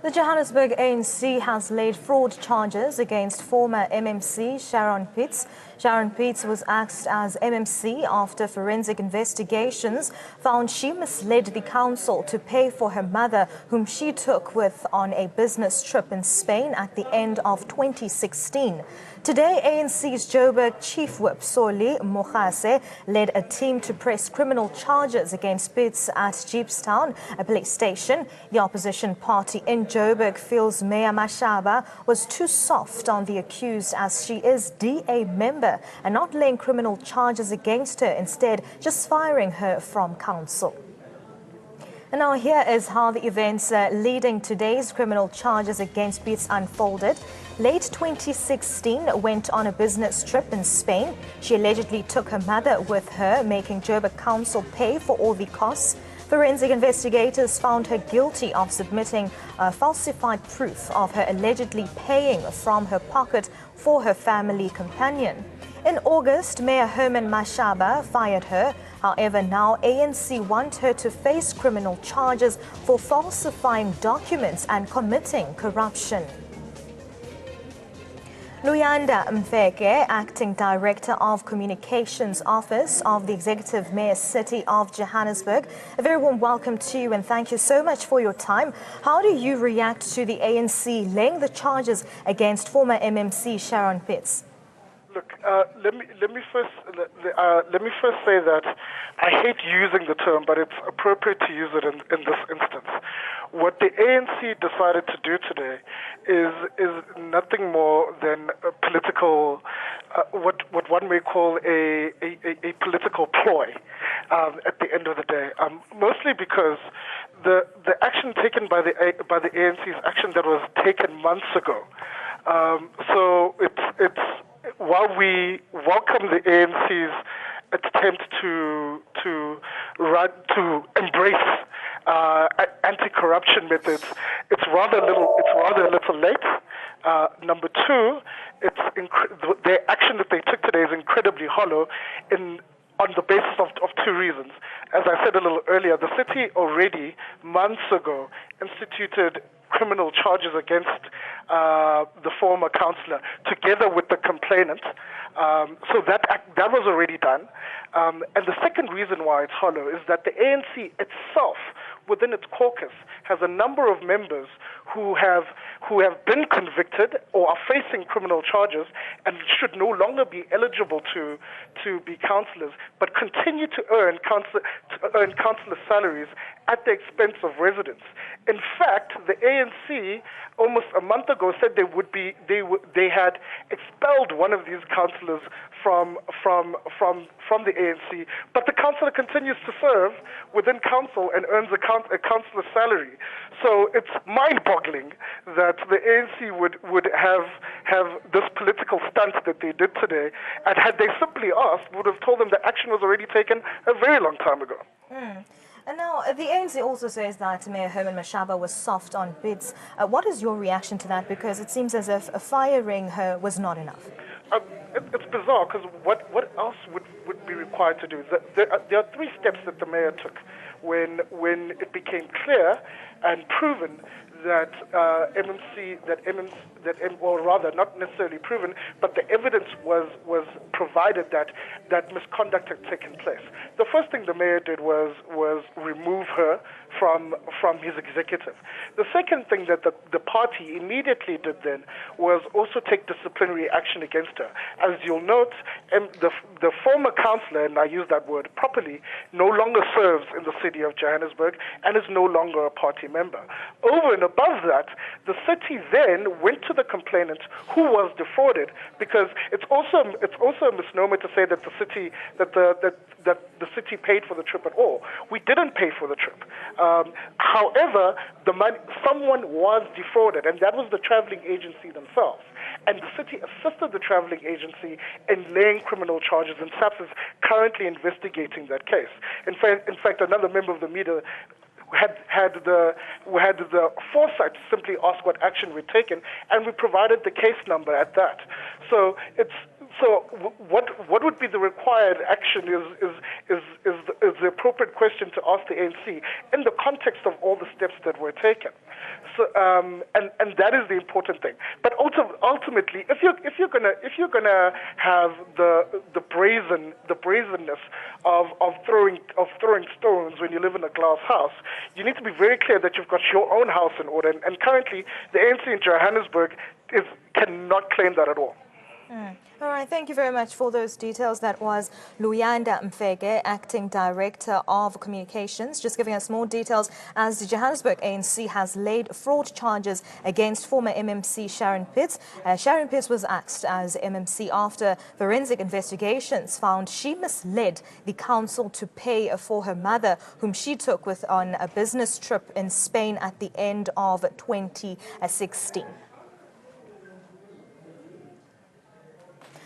The Johannesburg ANC has laid fraud charges against former MMC Sharon Pitts. Sharon Pitts was axed as MMC after forensic investigations found she misled the council to pay for her mother, whom she took with on a business trip in Spain at the end of 2016. Today, ANC's Joburg Chief Whip Soli Mogase led a team to press criminal charges against Pitts at Jeepstown, a police station. The opposition party in Joburg feels Mayor Mashaba was too soft on the accused as she is DA member and not laying criminal charges against her, instead just firing her from council. And now here is how the events leading today's criminal charges against Pitts unfolded. Late 2016, went on a business trip in Spain. She allegedly took her mother with her, making Joburg Council pay for all the costs. Forensic investigators found her guilty of submitting falsified proof of her allegedly paying from her pocket for her family companion. In August, Mayor Herman Mashaba fired her. However, now ANC want her to face criminal charges for falsifying documents and committing corruption. Luyanda Mfeke, Acting Director of Communications Office of the Executive Mayor City of Johannesburg, a very warm welcome to you and thank you so much for your time. How do you react to the ANC laying the charges against former MMC Sharon Pitts? Look, let me first say that I hate using the term, but it's appropriate to use it in this instance. What the ANC decided to do today is nothing more than a political, what one may call a political ploy. At the end of the day, mostly because the action taken by the ANC is action that was taken months ago. So it's while we welcome the ANC's attempt to embrace anti-corruption methods, it's rather a little late. Number two, the action that they took today is incredibly hollow on the basis of two reasons. As I said a little earlier, the city already months ago instituted criminal charges against the former councillor, together with the complainant. So that was already done. And the second reason why it's hollow is that the ANC itself, within its caucus, has a number of members who have been convicted or are facing criminal charges and should no longer be eligible to be councillors, but continue to earn councillor salaries at the expense of residents. In fact, the ANC almost a month ago said they had expelled one of these councillors from the ANC, but the councillor continues to serve within council and earns a councillor salary. So it's mind-boggling that the ANC would have this political stunt that they did today, and had they simply asked, would have told them that action was already taken a very long time ago. And now, the ANC also says that Mayor Herman Mashaba was soft on Pitts. What is your reaction to that? Because it seems as if firing her was not enough. It's bizarre, because what else would be required to do? There are three steps that the mayor took when it became clear and proven that or rather, not necessarily proven, but the evidence was provided that misconduct had taken place. The first thing the mayor did was remove her from his executive. The second thing that the party immediately did then was also take disciplinary action against her. As you'll note, the former councillor, and I use that word properly, no longer serves in the city of Johannesburg and is no longer a party member. Over and above that, the city then went to the complainant who was defrauded, because it's also a misnomer to say that the city paid for the trip at all. We didn't pay for the trip. However, someone was defrauded, and that was the traveling agency themselves. And the city assisted the traveling agency in laying criminal charges, and SAPS is currently investigating that case. In fact, another member of the media had the foresight to simply ask what action we'd taken, and we provided the case number at that. So So what would be the required action is the appropriate question to ask the ANC in the context of all the steps that were taken. So and that is the important thing. But also ultimately, if you're gonna have the brazenness of throwing stones when you live in a glass house, you need to be very clear that you've got your own house in order. And currently, the ANC in Johannesburg cannot claim that at all. All right, thank you very much for those details. That was Luyanda Mfeke, Acting Director of Communications, just giving us more details as the Johannesburg ANC has laid fraud charges against former MMC Sharon Pitts. Sharon Pitts was axed as MMC after forensic investigations found she misled the council to pay for her mother, whom she took with on a business trip in Spain at the end of 2016.